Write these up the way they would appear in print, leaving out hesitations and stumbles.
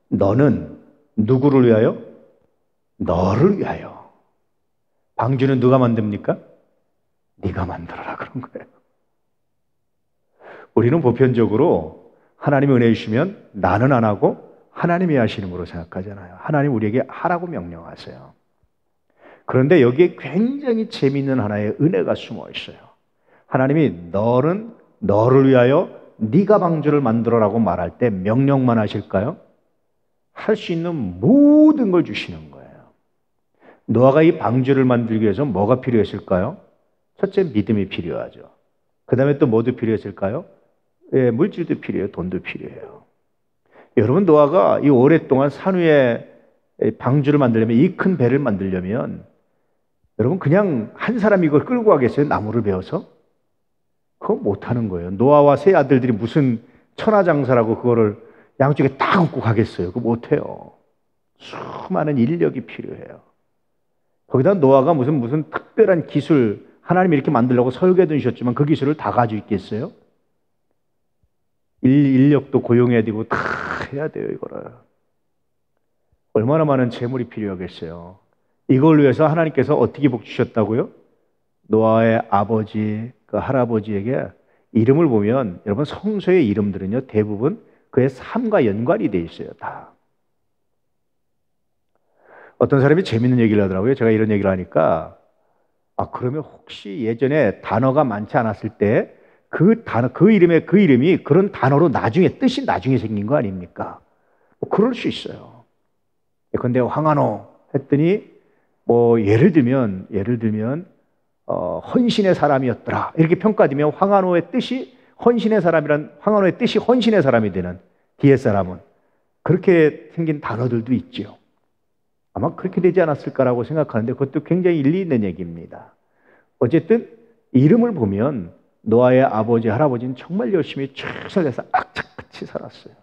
너는 누구를 위하여? 너를 위하여. 방주는 누가 만듭니까? 네가 만들어라 그런 거예요. 우리는 보편적으로 하나님이 은혜 주시면 나는 안 하고 하나님이 하시는 거로 생각하잖아요. 하나님 우리에게 하라고 명령하세요. 그런데 여기에 굉장히 재미있는 하나의 은혜가 숨어 있어요. 하나님이 너는 너를 위하여 네가 방주를 만들어라고 말할 때 명령만 하실까요? 할 수 있는 모든 걸 주시는 거예요. 노아가 이 방주를 만들기 위해서 뭐가 필요했을까요? 첫째, 믿음이 필요하죠. 그 다음에 또 뭐도 필요했을까요? 예, 물질도 필요해요. 돈도 필요해요. 여러분, 노아가 이 오랫동안 산 위에 방주를 만들려면, 이 큰 배를 만들려면 여러분 그냥 한 사람이 이걸 끌고 가겠어요? 나무를 베어서? 그거 못하는 거예요. 노아와 세 아들들이 무슨 천하장사라고 그거를 양쪽에 딱 얹고 가겠어요? 그거 못해요. 수많은 인력이 필요해요. 거기다 노아가 무슨 특별한 기술, 하나님이 이렇게 만들려고 설계해 두셨지만 그 기술을 다 가지고 있겠어요? 인력도 고용해야 되고 다 해야 돼요, 이거를. 얼마나 많은 재물이 필요하겠어요. 이걸 위해서 하나님께서 어떻게 복 주셨다고요? 노아의 아버지, 그 할아버지에게 이름을 보면 여러분 성서의 이름들은요 대부분 그의 삶과 연관이 돼 있어요. 다. 어떤 사람이 재밌는 얘기를 하더라고요. 제가 이런 얘기를 하니까 그러면 혹시 예전에 단어가 많지 않았을 때 그 단어, 그 이름이 그런 단어로 뜻이 나중에 생긴 거 아닙니까? 뭐 그럴 수 있어요. 근데 황한호 했더니 뭐 예를 들면 헌신의 사람이었더라 이렇게 평가되면 황한호의 뜻이 헌신의 사람이 되는 뒤에 사람은 그렇게 생긴 단어들도 있죠. 아마 그렇게 되지 않았을까라고 생각하는데 그것도 굉장히 일리 있는 얘기입니다. 어쨌든 이름을 보면 노아의 아버지, 할아버지는 정말 열심히 최선을 다해서 악착같이 살았어요.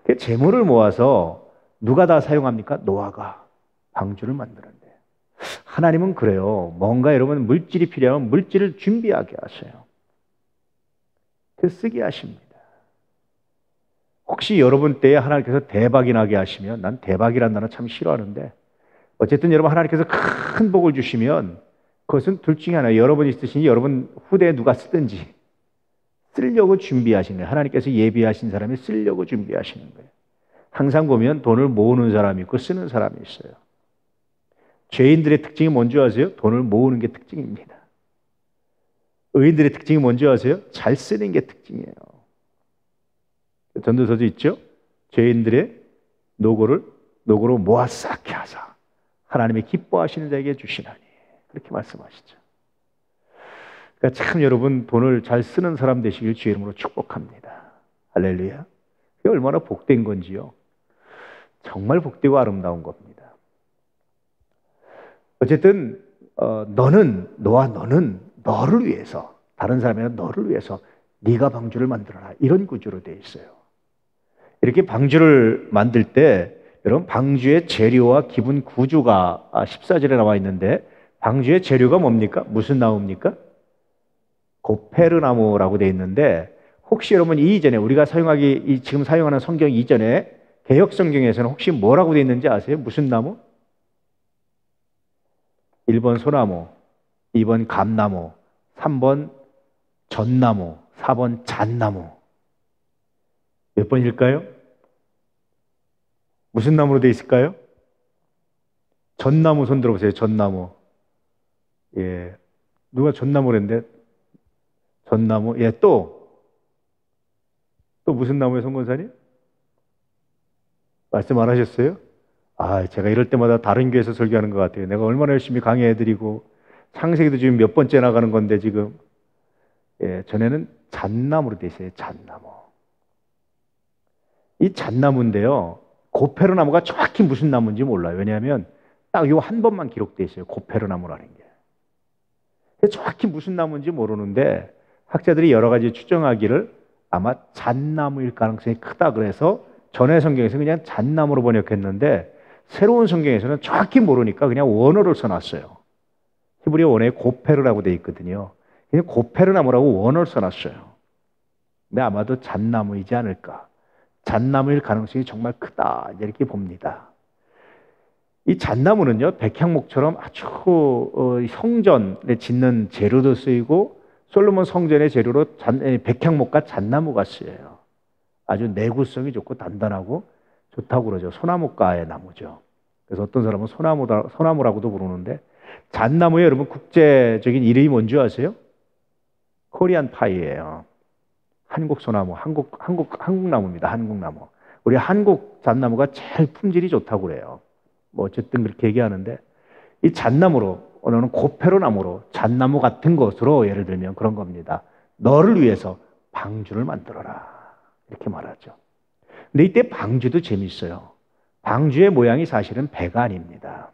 그 재물을 모아서 누가 다 사용합니까? 노아가 방주를 만드는데. 하나님은 그래요. 뭔가 여러분 물질이 필요하면 물질을 준비하게 하세요. 그 쓰게 하십니다. 혹시 여러분 때에 하나님께서 대박이 나게 하시면, 난 대박이라는 단어 참 싫어하는데 어쨌든 여러분 하나님께서 큰 복을 주시면 그것은 둘 중에 하나, 여러분이 쓰시니 여러분 후대에 누가 쓰든지 쓰려고 준비하시는 거예요. 하나님께서 예비하신 사람이 쓰려고 준비하시는 거예요. 항상 보면 돈을 모으는 사람이 있고 쓰는 사람이 있어요. 죄인들의 특징이 뭔지 아세요? 돈을 모으는 게 특징입니다. 의인들의 특징이 뭔지 아세요? 잘 쓰는 게 특징이에요. 전도서도 있죠? 죄인들의 노고로 모아 쌓게 하사 하나님이 기뻐하시는 자에게 주시나니 그렇게 말씀하시죠. 그러니까 참 여러분 돈을 잘 쓰는 사람 되시길 주의 이름으로 축복합니다. 할렐루야. 그게 얼마나 복된 건지요. 정말 복되고 아름다운 겁니다. 어쨌든 너는 너를 위해서, 다른 사람이 아니라 너를 위해서 네가 방주를 만들어라 이런 구조로 되어 있어요. 이렇게 방주를 만들 때 여러분 방주의 재료와 기본 구조가 14절에 나와 있는데 방주의 재료가 뭡니까? 무슨 나무입니까? 고페르나무라고 되어 있는데 혹시 여러분 이전에 우리가 지금 사용하는 성경 이전에 개역 성경에서는 혹시 뭐라고 되어 있는지 아세요? 무슨 나무? 1번 소나무, 2번 감나무, 3번 전나무, 4번 잣나무. 몇 번일까요? 무슨 나무로 되어 있을까요? 전나무 손 들어보세요. 전나무. 예. 누가 전나무를 했는데? 전나무. 예, 또 무슨 나무예요, 송건사님? 말씀 안 하셨어요? 제가 이럴 때마다 다른 교회에서 설교하는 것 같아요. 내가 얼마나 열심히 강의해드리고, 창세기도 지금 몇 번째 나가는 건데, 지금. 예, 전에는 잣나무로 되어 있어요, 잣나무. 이 잣나무인데요, 고페르나무가 정확히 무슨 나무인지 몰라요. 왜냐하면 딱 요 한 번만 기록되어 있어요, 고페르나무라는 게. 정확히 무슨 나무인지 모르는데, 학자들이 여러 가지 추정하기를 아마 잣나무일 가능성이 크다 그래서 전에 성경에서 그냥 잣나무로 번역했는데 새로운 성경에서는 정확히 모르니까 그냥 원어를 써놨어요. 히브리어 원어에 고페르라고 되어 있거든요. 그냥 고페르나무라고 원어를 써놨어요. 근데 아마도 잣나무이지 않을까. 잣나무일 가능성이 정말 크다 이렇게 봅니다. 이 잣나무는요 백향목처럼 아주 성전에 짓는 재료도 쓰이고 솔로몬 성전의 재료로 백향목과 잣나무가 쓰여요. 아주 내구성이 좋고 단단하고 좋다고 그러죠. 소나무과의 나무죠. 그래서 어떤 사람은 소나무라고도 부르는데 잣나무의 여러분 국제적인 이름이 뭔지 아세요? 코리안 파이예요. 한국 소나무, 한국 나무입니다. 한국 나무. 우리 한국 잣나무가 제일 품질이 좋다고 그래요. 뭐 어쨌든 그렇게 얘기하는데 이 잣나무로 오늘은 고페로 나무로 잣나무 같은 것으로 예를 들면 그런 겁니다. 너를 위해서 방주를 만들어라 이렇게 말하죠. 근데 이때 방주도 재밌어요. 방주의 모양이 사실은 배가 아닙니다.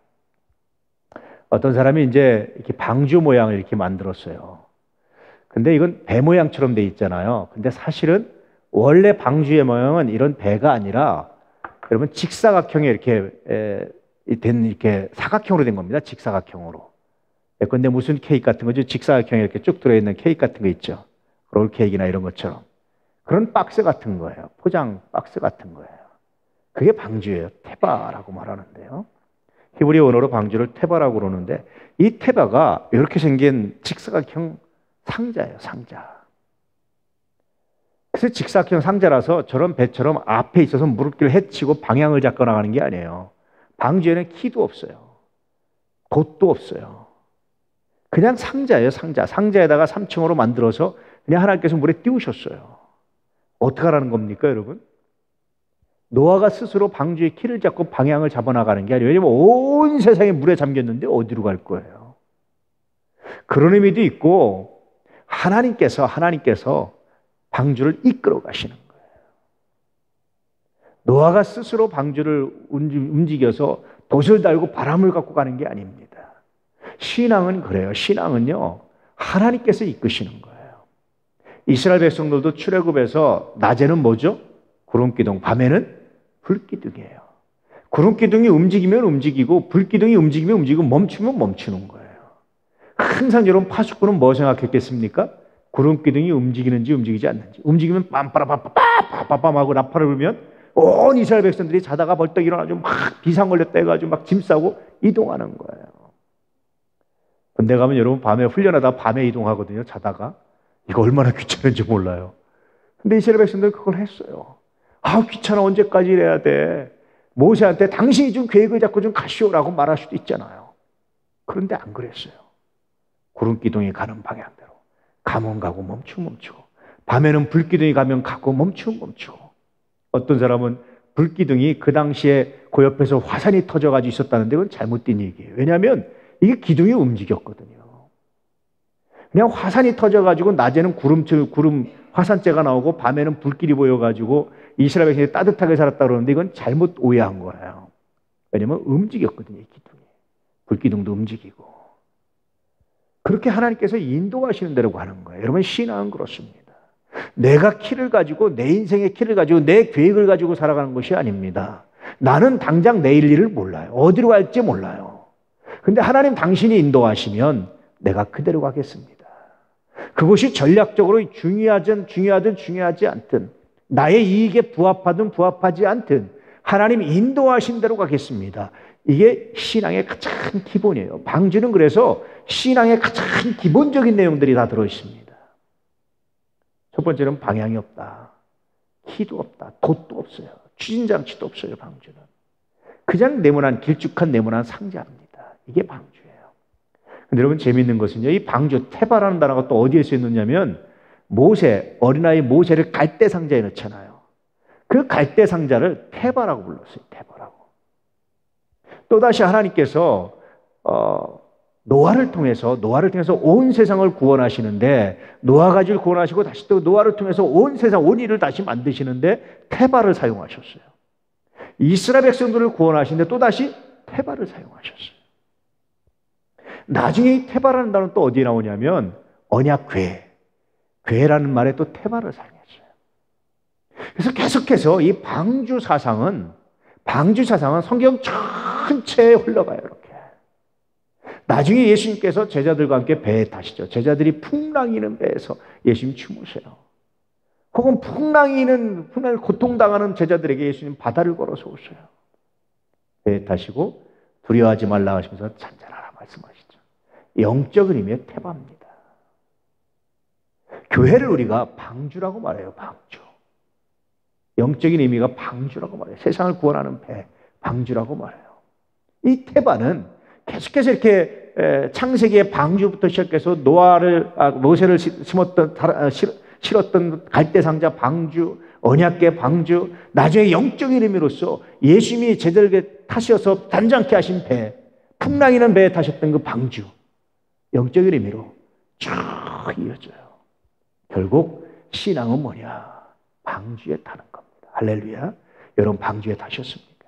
어떤 사람이 이제 이렇게 방주 모양을 이렇게 만들었어요. 근데 이건 배 모양처럼 돼 있잖아요. 근데 사실은 원래 방주의 모양은 이런 배가 아니라 여러분 직사각형에 이렇게 사각형으로 된 겁니다. 직사각형으로. 근데 무슨 케이크 같은 거죠? 직사각형에 이렇게 쭉 들어있는 케이크 같은 거 있죠. 롤 케이크나 이런 것처럼. 그런 박스 같은 거예요. 포장 박스 같은 거예요. 그게 방주예요. 테바라고 말하는데요. 히브리 언어로 방주를 테바라고 그러는데 이 테바가 이렇게 생긴 직사각형 상자예요. 상자. 그래서 직사각형 상자라서 저런 배처럼 앞에 있어서 무릎길을 헤치고 방향을 잡고 나가는 게 아니에요. 방주에는 키도 없어요. 돛도 없어요. 그냥 상자예요. 상자. 상자에다가 3층으로 만들어서 그냥 하나님께서 물에 띄우셨어요. 어떻게 하라는 겁니까 여러분? 노아가 스스로 방주의 키를 잡고 방향을 잡아나가는 게 아니에요. 왜냐하면 온 세상이 물에 잠겼는데 어디로 갈 거예요? 그런 의미도 있고 하나님께서 방주를 이끌어 가시는 거예요. 노아가 스스로 방주를 움직여서 돛을 달고 바람을 갖고 가는 게 아닙니다. 신앙은 그래요. 신앙은요 하나님께서 이끄시는 거예요. 이스라엘 백성들도 출애굽에서 낮에는 뭐죠? 구름기둥, 밤에는 불기둥이에요. 구름기둥이 움직이면 움직이고 불기둥이 움직이면 움직이고 멈추면 멈추는 거예요. 항상 여러분 파수꾼은 뭐 생각했겠습니까? 구름기둥이 움직이는지 움직이지 않는지. 움직이면 빰빠라빠빠빠빰 하고 나팔을 불면 온 이스라엘 백성들이 자다가 벌떡 일어나서 막 비상 걸렸다 해가지고 막 짐 싸고 이동하는 거예요. 군대 가면 여러분 밤에 훈련하다 밤에 이동하거든요. 자다가. 이거 얼마나 귀찮은지 몰라요. 근데 이스라엘 백성들은 그걸 했어요. 아 귀찮아 언제까지 이래야 돼. 모세한테 당신이 좀 계획을 잡고 좀 가시오라고 말할 수도 있잖아요. 그런데 안 그랬어요. 구름기둥이 가는 방향대로 가면 가고 멈추고 멈추고 밤에는 불기둥이 가면 가고 멈추고 멈추고 어떤 사람은 불기둥이 그 당시에 그 옆에서 화산이 터져가지고 있었다는데 그건 잘못된 얘기예요. 왜냐하면 이게 기둥이 움직였거든요. 그냥 화산이 터져가지고 낮에는 구름 화산재가 나오고 밤에는 불길이 보여가지고 이스라엘 백성이 따뜻하게 살았다 그러는데 이건 잘못 오해한 거예요. 왜냐하면 움직였거든요. 기둥이. 불기둥도 움직이고. 그렇게 하나님께서 인도하시는 대로 가는 거예요. 여러분 신앙은 그렇습니다. 내가 키를 가지고 내 인생의 키를 가지고 내 계획을 가지고 살아가는 것이 아닙니다. 나는 당장 내일 일을 몰라요. 어디로 갈지 몰라요. 근데 하나님 당신이 인도하시면 내가 그대로 가겠습니다. 그것이 전략적으로 중요하지 않든 나의 이익에 부합하든 부합하지 않든 하나님 인도하신 대로 가겠습니다. 이게 신앙의 가장 기본이에요. 방주는 그래서 신앙의 가장 기본적인 내용들이 다 들어있습니다. 첫 번째는 방향이 없다. 키도 없다. 돛도 없어요. 추진장치도 없어요. 방주는. 그냥 네모난 길쭉한 네모난 상자입니다. 이게 방주예요. 근데 여러분 재미있는 것은요. 이 방주 테바라는 단어가 또 어디에 쓰였느냐면 어린아이 모세를 갈대 상자에 넣잖아요. 그 갈대 상자를 테바라고 불렀어요. 테바라고. 또다시 하나님께서 노아를 통해서 온 세상을 구원하시는데 노아 가지를 구원하시고 다시 또 노아를 통해서 온 세상 온 일을 다시 만드시는데 테바를 사용하셨어요. 이스라엘 백성들을 구원하시는데 또다시 테바를 사용하셨어요. 나중에 이 테바라는 단어는 또 어디에 나오냐면 괴라는 말에 또 테바를 사용했어요. 그래서 계속해서 이 방주 사상은 성경 전체에 흘러가요. 이렇게. 나중에 예수님께서 제자들과 함께 배에 타시죠. 제자들이 풍랑이는 배에서 예수님 주무세요. 혹은 풍랑이 고통당하는 제자들에게 예수님 바다를 걸어서 오셔요. 배에 타시고 두려워하지 말라 하시면서 잔잔하라 말씀하시죠. 영적인 의미의 태바입니다. 교회를 우리가 방주라고 말해요. 방주. 영적인 의미가 방주라고 말해요. 세상을 구원하는 배, 방주라고 말해요. 이 태바는 계속해서 이렇게 창세기의 방주부터 시작해서 모세를 실었던 갈대상자 방주, 언약궤 방주, 나중에 영적인 의미로서 예수님이 제자들에게 타셔서 단장케 하신 배, 풍랑이는 배에 타셨던 그 방주, 영적인 의미로 쭉 이어져요. 결국 신앙은 뭐냐? 방주에 타는 겁니다. 할렐루야. 여러분 방주에 타셨습니까?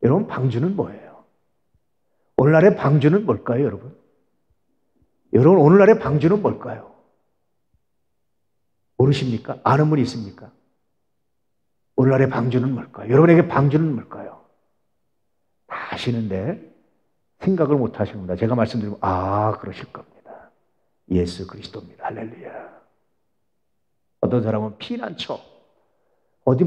여러분 방주는 뭐예요? 오늘날의 방주는 뭘까요, 여러분? 여러분 오늘날의 방주는 뭘까요? 모르십니까? 아는 분이 있습니까? 오늘날의 방주는 뭘까요? 여러분에게 방주는 뭘까요? 다 아시는데 생각을 못 하십니다. 제가 말씀드리면 그러실 겁니다. 예수 그리스도입니다. 할렐루야. 어떤 사람은 피난처, 어디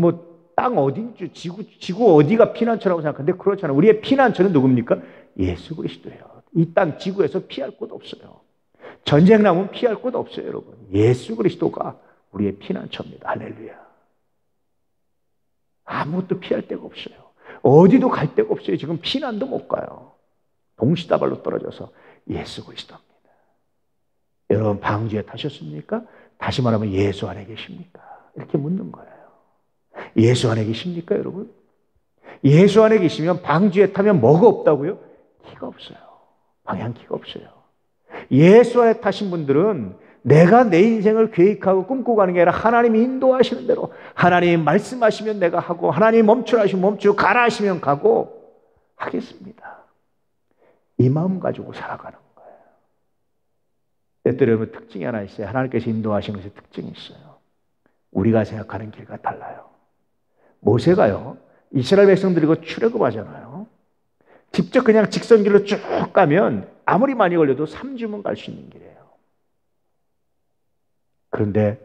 땅 어딘지 지구 어디가 피난처라고 생각하는데 그렇잖아요. 우리의 피난처는 누굽니까? 예수 그리스도예요. 이 땅 지구에서 피할 곳 없어요. 전쟁 나면 피할 곳 없어요, 여러분. 예수 그리스도가 우리의 피난처입니다. 할렐루야. 아무것도 피할 데가 없어요. 어디도 갈 데가 없어요. 지금 피난도 못 가요. 동시다발로 떨어져서 예수 그리스도입니다. 여러분 방주에 타셨습니까? 다시 말하면 예수 안에 계십니까? 이렇게 묻는 거예요. 예수 안에 계십니까, 여러분? 예수 안에 계시면 방주에 타면 뭐가 없다고요? 키가 없어요. 방향키가 없어요. 예수 안에 타신 분들은 내가 내 인생을 계획하고 꿈꾸고 가는 게 아니라 하나님이 인도하시는 대로, 하나님이 말씀하시면 내가 하고, 하나님이 멈추라 하시면 멈추고, 가라 하시면 가고 하겠습니다. 이 마음 가지고 살아가는 거예요. 때때로 여러분 특징이 하나 있어요. 하나님께서 인도하시는 것에 특징이 있어요. 우리가 생각하는 길과 달라요. 모세가요, 이스라엘 백성들이고 출애굽하잖아요. 직접 그냥 직선길로 쭉 가면 아무리 많이 걸려도 3주면 갈 수 있는 길이에요. 그런데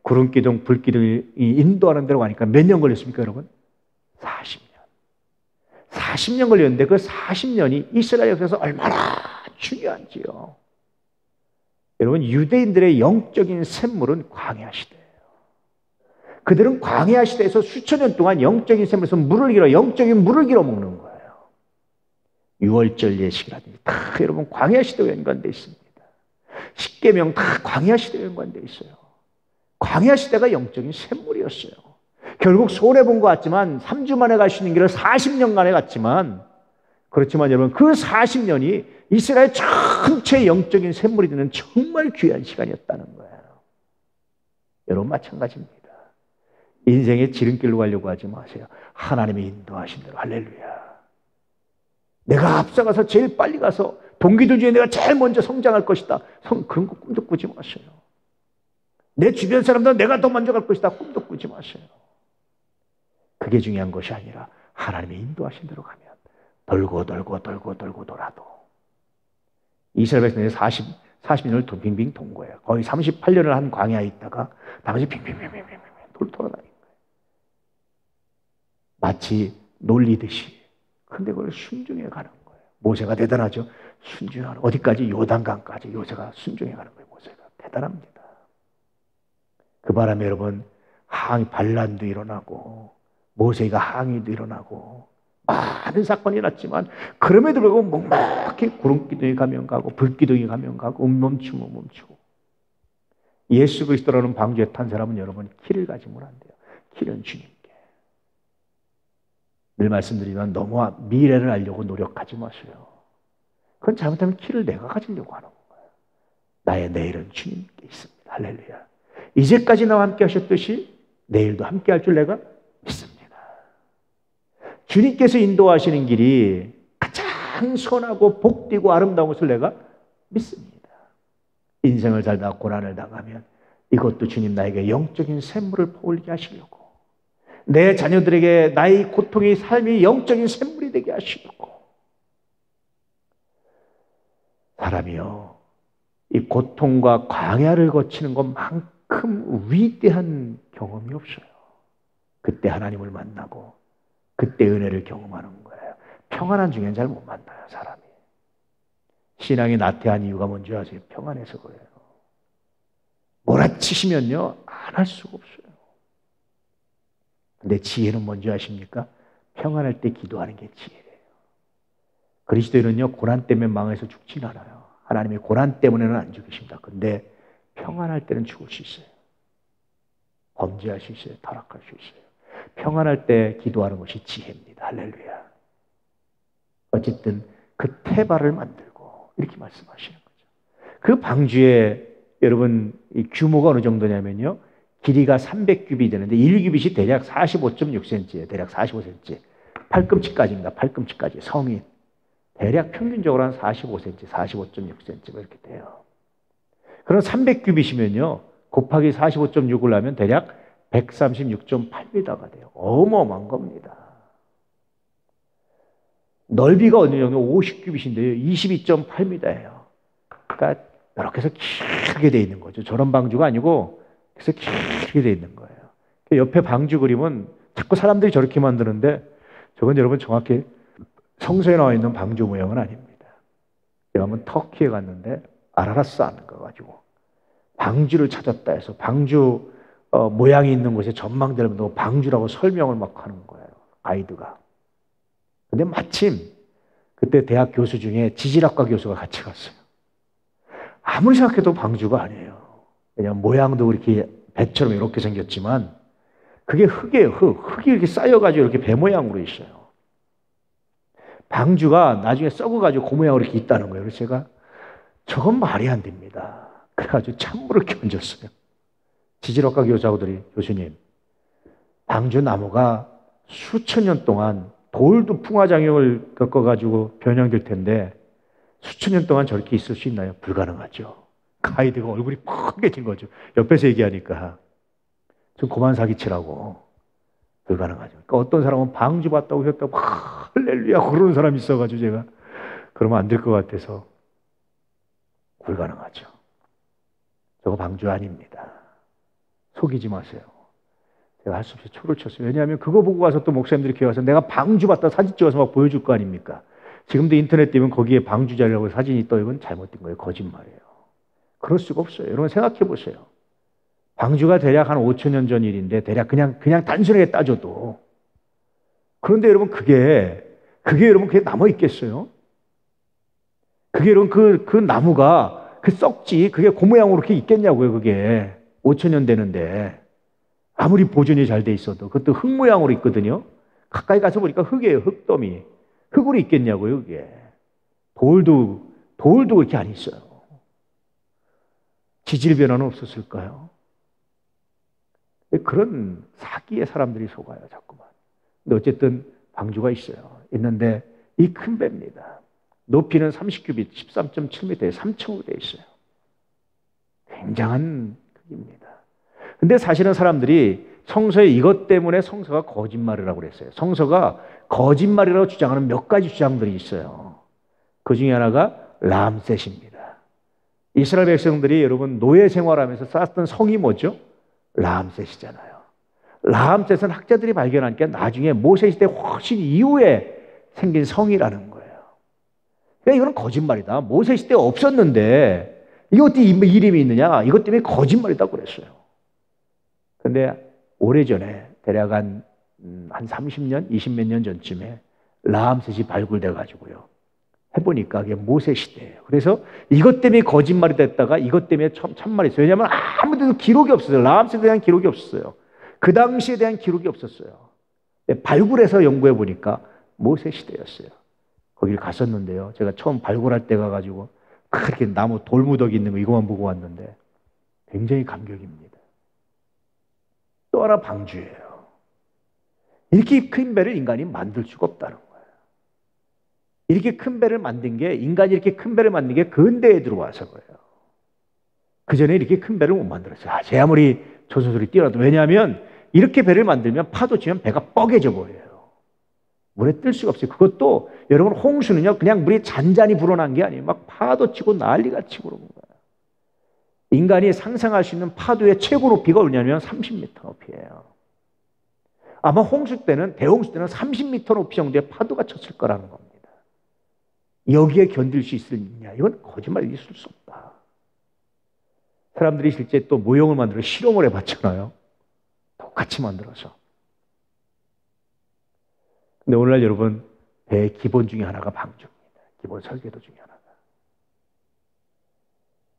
구름기둥, 불기둥이 인도하는 대로 가니까 몇 년 걸렸습니까, 여러분? 40년. 40년 걸렸는데 그 40년이 이스라엘 역사에서 얼마나 중요한지요. 여러분, 유대인들의 영적인 샘물은 광야 시대예요. 그들은 광야 시대에서 수천 년 동안 영적인 샘물에서 영적인 물을 길어 먹는 거예요. 유월절 예식이라든지 다 여러분 광야 시대와 연관되어 있습니다. 십계명 다 광야 시대와 연관되어 있어요. 광야 시대가 영적인 샘물이었어요. 결국 손해본 것 같지만 3주 만에 갈 수 있는 길을 40년간에 갔지만, 그렇지만 여러분 그 40년이 이스라엘 전체의 영적인 샘물이 되는 정말 귀한 시간이었다는 거예요. 여러분 마찬가지입니다. 인생의 지름길로 가려고 하지 마세요. 하나님이 인도하신 대로. 할렐루야. 내가 앞서가서 제일 빨리 가서 동기들 중에 내가 제일 먼저 성장할 것이다. 그런 거 꿈도 꾸지 마세요. 내 주변 사람들은 내가 더 먼저 갈 것이다. 꿈도 꾸지 마세요. 그게 중요한 것이 아니라 하나님이 인도하신 대로 가면 돌고 돌아도 이스라엘 백성들이 40년을 빙빙 돈 거예요. 거의 38년을 한 광야에 있다가 나머지 빙빙 돌아다닌 거예요. 마치 놀리듯이. 근데 그걸 순종해 가는 거예요. 모세가 대단하죠. 순종하는, 어디까지? 요단강까지 모세가 순종해 가는 거예요. 모세가 대단합니다. 그 바람에 여러분 반란도 일어나고 모세가 항의도 일어나고 많은 사건이 일어났지만, 그럼에도 불구하고 묵묵히 구름기둥이 가면 가고 불기둥이 가면 가고 멈추고 예수 그리스도라는 방주에 탄 사람은 여러분 길을 가지 못한대요. 길은 주님께. 늘 말씀드리지만 너무 미래를 알려고 노력하지 마세요. 그건 잘못하면 길을 내가 가지려고 하는 거예요. 나의 내일은 주님께 있습니다. 할렐루야. 이제까지 나와 함께 하셨듯이 내일도 함께 할 줄 내가 믿습니다. 주님께서 인도하시는 길이 가장 선하고 복되고 아름다운 것을 내가 믿습니다. 인생을 살다가 고난을 당하면 이것도 주님 나에게 영적인 샘물을 퍼올리게 하시려고, 내 자녀들에게 나의 고통의 삶이 영적인 샘물이 되게 하시려고. 사람이요, 이 고통과 광야를 거치는 것만큼 큰 위대한 경험이 없어요. 그때 하나님을 만나고 그때 은혜를 경험하는 거예요. 평안한 중엔 잘 못 만나요, 사람이. 신앙이 나태한 이유가 뭔지 아세요? 평안해서 그래요. 몰아치시면요, 안 할 수가 없어요. 근데 지혜는 뭔지 아십니까? 평안할 때 기도하는 게 지혜예요. 그리스도인은요, 고난 때문에 망해서 죽진 않아요. 하나님의 고난 때문에는 안 죽이십니다. 근데 평안할 때는 죽을 수 있어요. 범죄할 수 있어요. 타락할 수 있어요. 평안할 때 기도하는 것이 지혜입니다. 할렐루야. 어쨌든 그 태발을 만들고 이렇게 말씀하시는 거죠. 그 방주의 여러분 이 규모가 어느 정도냐면요. 길이가 300규빗이 되는데 1규빗이 대략 45.6cm예요. 대략 45cm. 팔꿈치까지입니다. 팔꿈치까지. 성인. 대략 평균적으로 한 45cm, 45.6cm 이렇게 돼요. 그럼 300규빗이면요. 곱하기 45.6을 하면 대략 136.8m가 돼요. 어마어마한 겁니다. 넓이가 어느 정도 50규빗인데요. 22.8m예요. 그러니까 이렇게 해서 길게 돼 있는 거죠. 저런 방주가 아니고 그래서 길게 돼 있는 거예요. 옆에 방주 그림은 자꾸 사람들이 저렇게 만드는데 저건 여러분 정확히 성서에 나와 있는 방주 모양은 아닙니다. 제가 한번 터키에 갔는데 아라라스 하는 거 가지고 방주를 찾았다 해서 방주 모양이 있는 곳에 전망대를 놓고 방주라고 설명을 막 하는 거예요. 가이드가. 근데 마침 그때 대학 교수 중에 지질학과 교수가 같이 갔어요. 아무리 생각해도 방주가 아니에요. 왜냐하면 모양도 이렇게 배처럼 이렇게 생겼지만 그게 흙이에요. 흙이 이렇게 쌓여가지고 이렇게 배 모양으로 있어요. 방주가 나중에 썩어가지고 그 모양으로 이렇게 있다는 거예요. 그래서 제가 저건 말이 안 됩니다. 그래가지고 찬물을 끼얹었어요. 지질학과 교수하고들이 교수님, 방주 나무가 수천 년 동안 돌도 풍화작용을 겪어가지고 변형될 텐데 수천 년 동안 저렇게 있을 수 있나요? 불가능하죠. 가이드가 얼굴이 멍해진 거죠. 옆에서 얘기하니까 좀 그만 사기치라고. 불가능하죠. 그러니까 어떤 사람은 방주 봤다고 했다고 할렐루야 그러는 사람이 있어가지고 제가 그러면 안 될 것 같아서 불가능하죠. 저거 방주 아닙니다. 속이지 마세요. 제가 할 수 없이 초를 쳤어요. 왜냐하면 그거 보고 와서 또 목사님들이 기회 와서 내가 방주 봤다 사진 찍어서 막 보여줄 거 아닙니까? 지금도 인터넷 띄면 거기에 방주 자리라고 사진이 떠. 이건 잘못된 거예요. 거짓말이에요. 그럴 수가 없어요. 여러분 생각해 보세요. 방주가 대략 한 5천 년 전 일인데 대략 그냥 단순하게 따져도 그런데 여러분 그게 여러분 그게 남아 있겠어요? 그게 여러분 그 나무가 그 썩지 그게 그 모양으로 이렇게 있겠냐고요. 그게 5천 년 되는데 아무리 보존이 잘 돼 있어도 그것도 흙 모양으로 있거든요. 가까이 가서 보니까 흙이에요. 흙더미. 흙으로 있겠냐고요. 그게 돌도 그렇게 안 있어요. 지질 변화는 없었을까요? 그런 사기에 사람들이 속아요. 자꾸만. 근데 어쨌든 방주가 있어요. 있는데 이 큰 배입니다. 높이는 30규빗, 13.7m에 3층으로 되어 있어요. 굉장한 크기입니다. 근데 사실은 사람들이 성서에 이것 때문에 성서가 거짓말이라고 그랬어요. 성서가 거짓말이라고 주장하는 몇 가지 주장들이 있어요. 그 중에 하나가 람셋입니다. 이스라엘 백성들이 여러분 노예 생활하면서 쌓았던 성이 뭐죠? 람셋이잖아요. 람셋은 학자들이 발견한 게 나중에 모세 시대 훨씬 이후에 생긴 성이라는 거예요. 그러니까 이거는 거짓말이다. 모세 시대에 없었는데 이것 때문에 이름이 있느냐? 이것 때문에 거짓말이다고 그랬어요. 그런데 오래전에 대략 한 30년, 20몇 년 전쯤에 람셋이 발굴돼 가지고요. 해보니까 그게 모세 시대예요. 그래서 이것 때문에 거짓말이 됐다가 이것 때문에 참말이 있어요. 왜냐하면 아무데도 기록이 없었어요. 람셋에 대한 기록이 없었어요. 그 당시에 대한 기록이 없었어요. 발굴해서 연구해 보니까 모세 시대였어요. 거기를 갔었는데요. 제가 처음 발굴할 때 가가지고 그렇게 나무 돌무더기 있는 거 이거만 보고 왔는데 굉장히 감격입니다. 또 하나 방주예요. 이렇게 큰 배를 인간이 만들 수가 없다는 거예요. 이렇게 큰 배를 만든 게 인간이 이렇게 큰 배를 만든 게 근대에 들어와서 그래요. 그 전에 이렇게 큰 배를 못 만들었어요. 제 아무리 조선소리 뛰어나도. 왜냐하면 이렇게 배를 만들면 파도 치면 배가 뻐개져 버려요. 물에 뜰 수가 없어요. 그것도 여러분 홍수는요 그냥 물이 잔잔히 불어난 게 아니에요. 막 파도 치고 난리가 치고 그러는 거예요. 인간이 상상할 수 있는 파도의 최고 높이가 얼마냐면 30m 높이에요. 아마 홍수 때는, 대홍수 때는 30m 높이 정도의 파도가 쳤을 거라는 겁니다. 여기에 견딜 수 있느냐? 이건 거짓말, 있을 수 없다. 사람들이 실제 또 모형을 만들어 실험을 해봤잖아요. 똑같이 만들어서. 근데 오늘날 여러분, 배의 기본 중에 하나가 방주입니다. 기본 설계도 중에 하나가.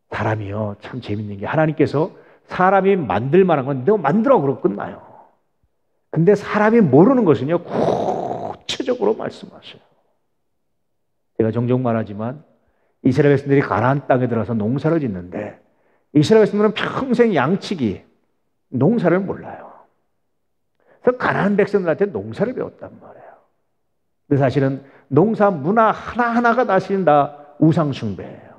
사람이요, 참 재밌는 게 하나님께서 사람이 만들 만한 건 너 만들어 그러고 끝나요. 근데 사람이 모르는 것은요, 구체적으로 말씀하셔요. 제가 종종 말하지만 이스라엘 백성들이 가나안 땅에 들어서 농사를 짓는데 이스라엘 백성들은 평생 양치기, 농사를 몰라요. 그래서 가나안 백성들한테 농사를 배웠단 말이에요. 근데 사실은 농사 문화 하나하나가 다시는 다 우상 숭배예요.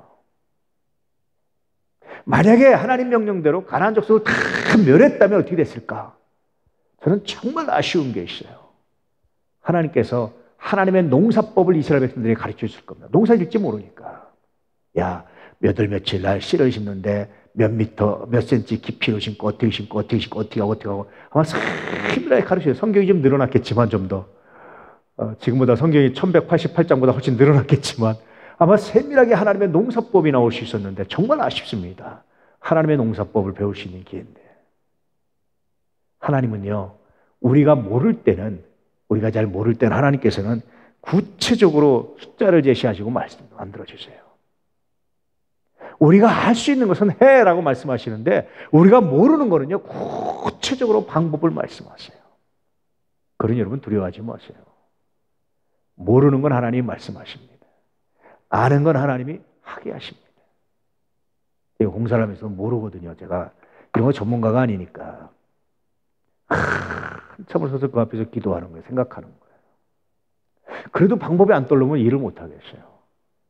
만약에 하나님 명령대로 가나안 족속을 다 멸했다면 어떻게 됐을까? 저는 정말 아쉬운 게 있어요. 하나님께서 하나님의 농사법을 이스라엘 백성들에게 가르쳐 줄 겁니다. 농사 짓지 모르니까. 야, 몇 월 며칠 날 씨를 심는데 몇 미터, 몇 센치 깊이로 심고 어떻게 심고 어떻게 심고 어떻게 하고 아마 세밀하게 가르쳐요. 성경이 좀 늘어났겠지만 좀 더. 지금보다 성경이 1188장보다 훨씬 늘어났겠지만 아마 세밀하게 하나님의 농사법이 나올 수 있었는데 정말 아쉽습니다. 하나님의 농사법을 배울 수 있는 기회인데. 하나님은요, 우리가 잘 모를 때는 하나님께서는 구체적으로 숫자를 제시하시고 말씀을 만들어 주세요. 우리가 할 수 있는 것은 해라고 말씀하시는데 우리가 모르는 거는요, 구체적으로 방법을 말씀하세요. 그러니 여러분 두려워하지 마세요. 모르는 건 하나님이 말씀하십니다. 아는 건 하나님이 하게 하십니다. 제가 공사를 하면서 모르거든요. 제가 이런 거 전문가가 아니니까 한참을 서서 그 앞에서 기도하는 거예요. 생각하는 거예요. 그래도 방법이 안 떠오르면 일을 못 하겠어요.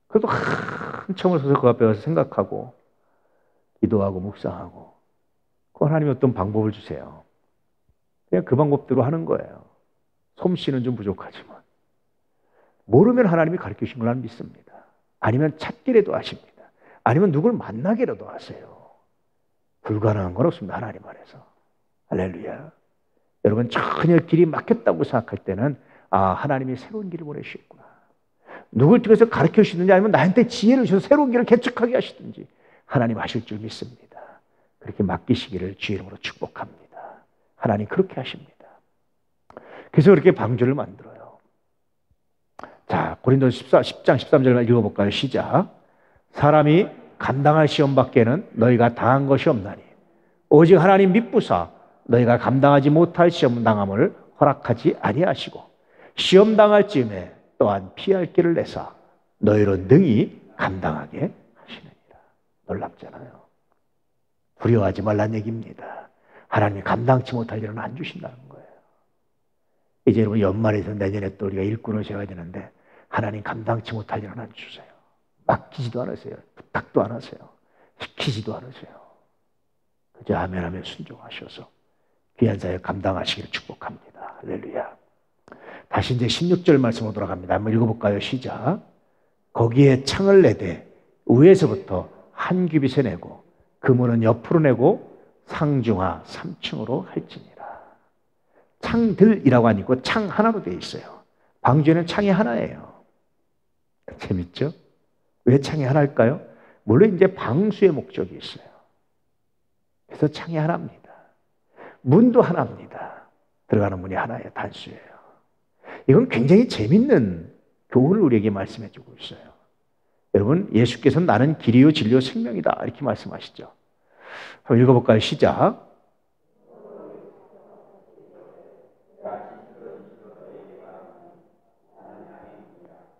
그래도 한참을 서서 그 앞에 가서 생각하고 기도하고 묵상하고 그 하나님이 어떤 방법을 주세요. 그냥 그 방법대로 하는 거예요. 솜씨는 좀 부족하지만 모르면 하나님이 가르쳐 주신 걸 나는 믿습니다. 아니면 찾기라도 하십니다. 아니면 누굴 만나기라도 하세요. 불가능한 건 없습니다. 하나님 안에서. 할렐루야. 여러분 전혀 길이 막혔다고 생각할 때는 하나님이 새로운 길을 보내주셨구나. 누굴 통해서 가르쳐 주시든지 아니면 나한테 지혜를 주셔서 새로운 길을 개척하게 하시든지 하나님 하실 줄 믿습니다. 그렇게 맡기시기를 주의 이름으로 축복합니다. 하나님 그렇게 하십니다. 그래서 그렇게 방주를 만들어요. 자, 고린도서 10장 13절만 읽어볼까요? 시작. 사람이 감당할 시험 밖에는 너희가 당한 것이 없나니 오직 하나님 믿부사 너희가 감당하지 못할 시험 당함을 허락하지 아니하시고 시험 당할 즈음에 또한 피할 길을 내사 너희로 능히 감당하게 하시느니라. 놀랍잖아요. 두려워하지 말란 얘기입니다. 하나님이 감당치 못할 일은 안 주신다는 거예요. 이제 여러분 연말에서 내년에 또 우리가 일꾼을 세워야 되는데 하나님 감당치 못할 일은 안 주세요. 맡기지도 않으세요. 부탁도 안 하세요. 시키지도 않으세요. 그저 아멘하며 순종하셔서 귀한 사역 감당하시기를 축복합니다. 할렐루야. 다시 이제 16절 말씀으로 돌아갑니다. 한번 읽어볼까요? 시작. 거기에 창을 내되 위에서부터 한 규빗에 내고 그물은 옆으로 내고 상중하 3층으로 할지니라. 창들이라고 아니고 창 하나로 되어 있어요. 방주에는 창이 하나예요. 재밌죠? 왜 창이 하나일까요? 물론 이제 방수의 목적이 있어요. 그래서 창이 하나입니다. 문도 하나입니다. 들어가는 문이 하나예요. 단수예요. 이건 굉장히 재밌는 교훈을 우리에게 말씀해 주고 있어요. 여러분, 예수께서는 나는 길이요 진리요 생명이다 이렇게 말씀하시죠. 한번 읽어볼까요? 시작.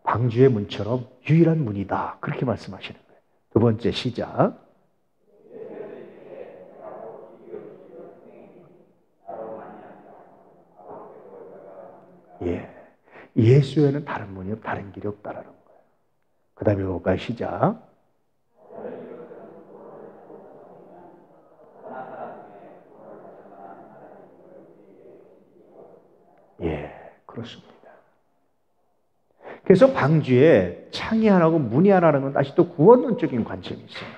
방주의 문처럼 유일한 문이다 그렇게 말씀하시는 거예요. 두 번째 시작. 예수 외에는 다른 문이 다른 길이 없다라는 거예요. 그 다음에 읽어볼까요? 시작. 그렇습니다. 그래서 방주에 창이 하나고 문이 하나라는 건 다시 또 구원론적인 관점이 있어요.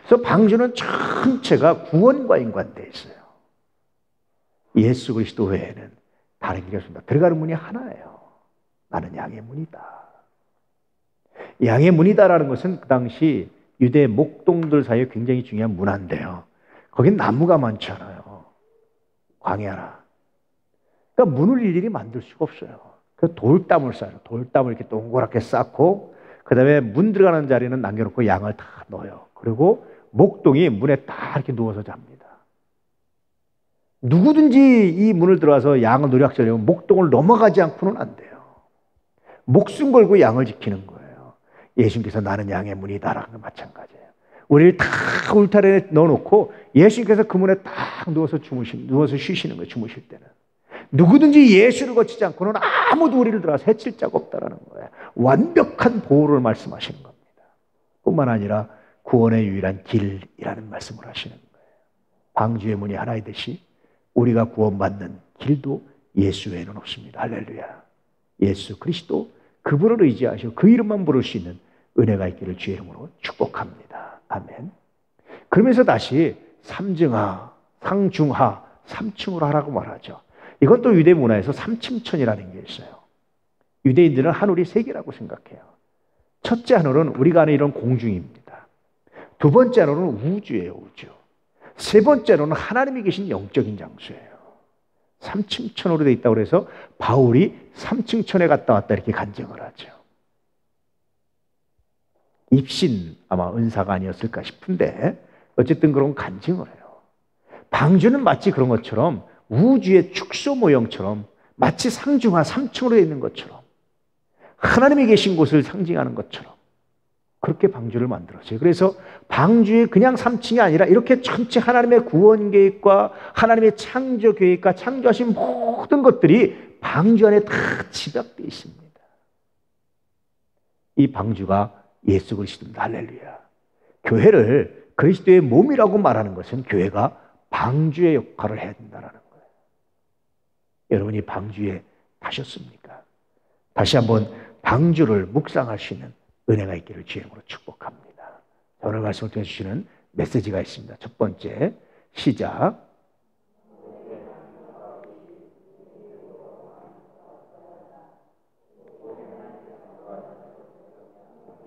그래서 방주는 전체가 구원과 연관되어 있어요. 예수 그리스도 외에는 다른 길이 없습니다. 들어가는 문이 하나예요. 나는 양의 문이다. 양의 문이다라는 것은 그 당시 유대 목동들 사이에 굉장히 중요한 문화인데요. 거긴 나무가 많잖아요. 광야라. 그러니까 문을 일일이 만들 수가 없어요. 그 돌담을 쌓아요. 돌담을 이렇게 동그랗게 쌓고 그 다음에 문 들어가는 자리는 남겨놓고 양을 다 넣어요. 그리고 목동이 문에 딱 이렇게 누워서 잡니다. 누구든지 이 문을 들어와서 양을 노략질려면 목동을 넘어가지 않고는 안 돼요. 목숨 걸고 양을 지키는 거예요. 예수님께서 나는 양의 문이다라는 건 마찬가지예요. 우리를 다 울타리에 넣어놓고 예수님께서 그 문에 딱 누워서 쉬시는 거예요. 주무실 때는. 누구든지 예수를 거치지 않고는 아무도 우리를 들어와서 해칠 자가 없다라는 거예요. 완벽한 보호를 말씀하시는 겁니다. 뿐만 아니라 구원의 유일한 길이라는 말씀을 하시는 거예요. 방주의 문이 하나이듯이 우리가 구원받는 길도 예수 외에는 없습니다. 할렐루야. 예수 그리스도 그분을 의지하시고 그 이름만 부를 수 있는 은혜가 있기를 주의 이름으로 축복합니다. 아멘. 그러면서 다시 삼중하, 상중하, 삼층으로 하라고 말하죠. 이건 또 유대 문화에서 삼층천이라는 게 있어요. 유대인들은 하늘이 세 개라고 생각해요. 첫째 하늘은 우리가 아는 이런 공중입니다. 두 번째 하늘은 우주예요. 우주. 세 번째로는 하나님이 계신 영적인 장소예요. 삼층천으로 되어 있다고 해서 바울이 삼층천에 갔다 왔다 이렇게 간증을 하죠. 입신 아마 은사가 아니었을까 싶은데 어쨌든 그런 간증을 해요. 방주는 마치 그런 것처럼 우주의 축소 모형처럼 마치 상중하 3층으로 되어 있는 것처럼 하나님이 계신 곳을 상징하는 것처럼 그렇게 방주를 만들었어요. 그래서 방주에 그냥 3층이 아니라 이렇게 전체 하나님의 구원 계획과 하나님의 창조 계획과 창조하신 모든 것들이 방주 안에 다 집약되어 있습니다. 이 방주가 예수 그리스도입니다. 할렐루야. 교회를 그리스도의 몸이라고 말하는 것은 교회가 방주의 역할을 해야 된다는 거예요. 여러분이 방주에 타셨습니까? 다시 한번 방주를 묵상할 수 있는 은혜가 있기를 주의 이름으로 축복합니다. 오늘 말씀을 통해 주시는 메시지가 있습니다. 첫 번째, 시작.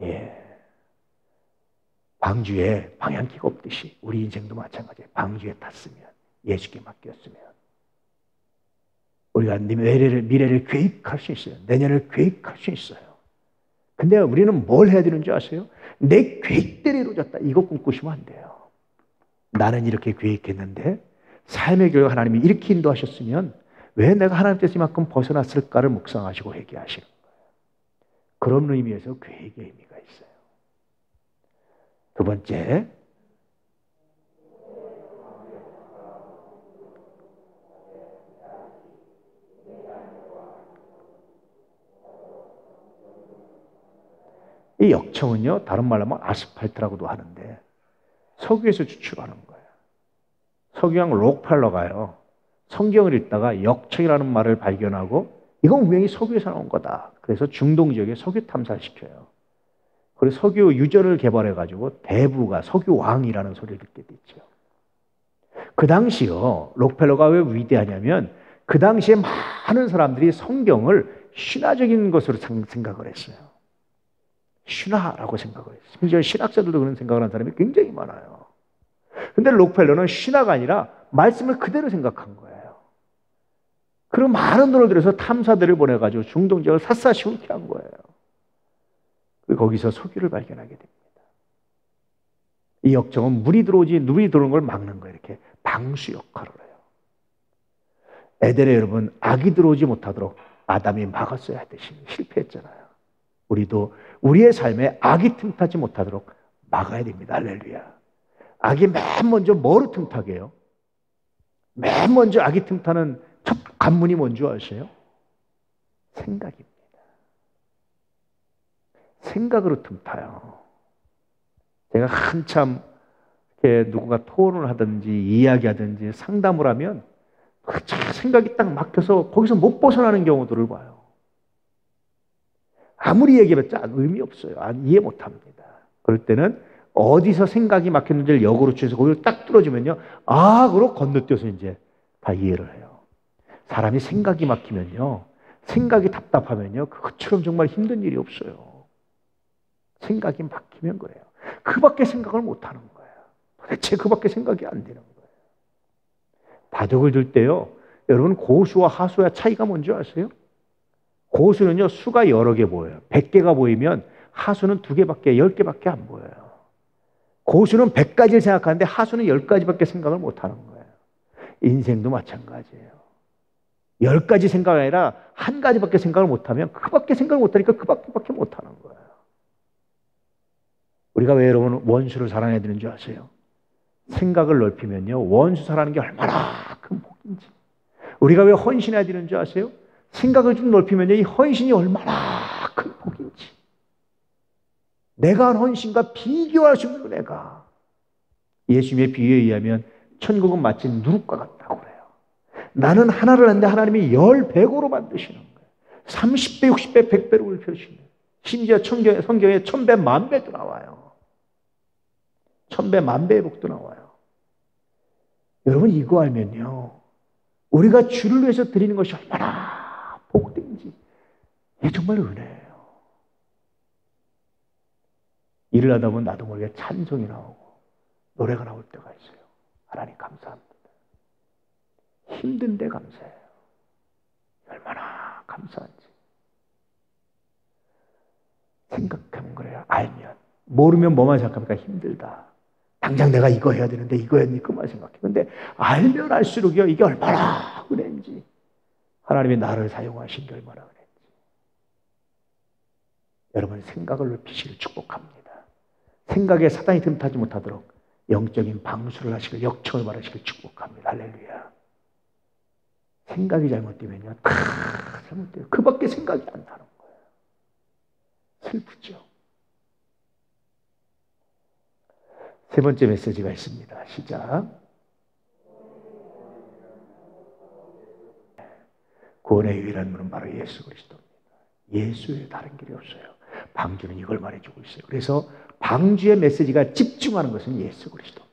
예. 방주에 방향키가 없듯이 우리 인생도 마찬가지예요. 방주에 탔으면, 예수께 맡겼으면 우리가 미래를 계획할 수 있어요. 내년을 계획할 수 있어요. 근데 우리는 뭘 해야 되는지 아세요? 내 계획대로 이루어졌다. 이거 꿈꾸시면 안 돼요. 나는 이렇게 계획했는데 삶의 결과 하나님이 이렇게 인도하셨으면 왜 내가 하나님께서 이만큼 벗어났을까를 묵상하시고 회개하시는 거예요. 그런 의미에서 계획의 의미가 있어요. 두 번째, 이 역청은요, 다른 말로 하면 아스팔트라고도 하는데 석유에서 추출하는 거예요. 석유왕 록펠러가요, 성경을 읽다가 역청이라는 말을 발견하고 이건 분명히 석유에서 나온 거다. 그래서 중동 지역에 석유 탐사를 시켜요. 그래서 석유 유전을 개발해가지고 대부가 석유왕이라는 소리를 듣게 됐죠. 그 당시요, 록펠러가 왜 위대하냐면 그 당시에 많은 사람들이 성경을 신화적인 것으로 생각을 했어요. 신화라고 생각을 했어요. 심지어 신학자들도 그런 생각을 하는 사람이 굉장히 많아요. 근데 록펠러는 신화가 아니라 말씀을 그대로 생각한 거예요. 그리고 많은 돈을 들여서 탐사들을 보내가지고 중동 지역을 샅샅이 훑게 한 거예요. 그리고 거기서 석유를 발견하게 됩니다. 이 역정은 물이 들어오는 걸 막는 거예요. 이렇게 방수 역할을 해요. 에덴에 여러분, 악이 들어오지 못하도록 아담이 막았어야 하듯이 실패했잖아요. 우리도 우리의 삶에 악이 틈타지 못하도록 막아야 됩니다. 할렐루야. 악이 맨 먼저 뭐로 틈타게 해요? 맨 먼저 악이 틈타는 첫 관문이 뭔지 아세요? 생각입니다. 생각으로 틈타요. 제가 한참 이렇게 누군가 토론을 하든지 이야기하든지 상담을 하면 생각이 딱 막혀서 거기서 못 벗어나는 경우들을 봐요. 아무리 얘기해봤자 의미 없어요. 이해 못합니다. 그럴 때는 어디서 생각이 막혔는지를 역으로 추해서 거기를 딱 뚫어주면요. 아, 그러고 건너뛰어서 이제 다 이해를 해요. 사람이 생각이 막히면요. 생각이 답답하면요. 그것처럼 정말 힘든 일이 없어요. 생각이 막히면 그래요. 그 밖에 생각을 못 하는 거예요. 도대체 그 밖에 생각이 안 되는 거예요. 바둑을 둘 때요. 여러분 고수와 하수의 차이가 뭔지 아세요? 고수는요. 수가 여러 개 보여요. 100개가 보이면 하수는 2개밖에 10개밖에 안 보여요. 고수는 100가지를 생각하는데 하수는 10가지밖에 생각을 못 하는 거예요. 인생도 마찬가지예요. 10가지 생각이 아니라 한 가지밖에 생각을 못하면 그밖에 생각을 못하니까 그밖에 못하는 거예요. 우리가 왜 여러분 원수를 사랑해야 되는 줄 아세요? 생각을 넓히면요. 원수 사랑하는 게 얼마나 큰 복인지. 우리가 왜 헌신해야 되는 줄 아세요? 생각을 좀 넓히면요. 이 헌신이 얼마나 큰 복인지. 내가 한 헌신과 비교할 수 없는 은혜가. 예수님의 비유에 의하면 천국은 마치 누룩과 같다고 그래요. 나는 하나를 하는데 하나님이 10배고로 만드시는 거예요. 30배, 60배, 100배로 읊혀주시는 거예요. 심지어 성경에 1000배, 10,000배도 나와요. 1000배, 10,000배의 복도 나와요. 여러분 이거 알면요. 우리가 주를 위해서 드리는 것이 얼마나 복된지. 이게 정말 은혜예요. 일을 하다 보면 나도 모르게 찬송이 나오고 노래가 나올 때가 있어요. 하나님 감사합니다. 힘든데 감사해요. 얼마나 감사한지. 생각하면 그래요. 알면. 모르면 뭐만 생각합니까? 힘들다. 당장 내가 이거 해야 되는데 이거 해야 되는데 그만 생각해. 근데 알면 알수록요. 이게 얼마나 은혜인지. 하나님이 나를 사용하신 게 얼마나 은혜인지. 여러분 생각을 넓히시길 축복합니다. 생각에 사단이 틈타지 못하도록 영적인 방수를 하시길 역청을 바라시길 축복합니다. 할렐루야. 생각이 잘못되면요. 다 잘못돼요. 그 밖에 생각이 안 나는 거예요. 슬프죠. 세 번째 메시지가 있습니다. 시작. 구원의 유일한 문은 바로 예수 그리스도입니다. 예수 외에 다른 길이 없어요. 방주는 이걸 말해주고 있어요. 그래서 방주의 메시지가 집중하는 것은 예수 그리스도입니다.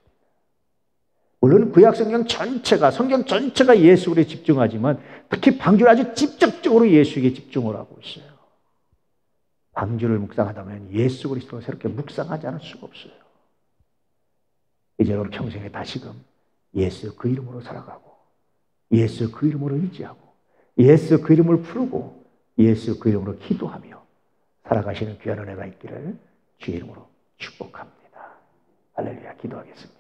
물론 구약 성경 전체가 예수 그리스도에 집중하지만 특히 방주를 아주 직접적으로 예수에게 집중을 하고 있어요. 방주를 묵상하다 보면 예수 그리스도를 새롭게 묵상하지 않을 수가 없어요. 이제 여러분 평생에 다시금 예수 그 이름으로 살아가고 예수 그 이름으로 의지하고 예수 그 이름을 부르고 예수 그 이름으로 기도하며 살아가시는 귀한 은혜가 있기를 주의 이름으로 축복합니다. 할렐루야. 기도하겠습니다.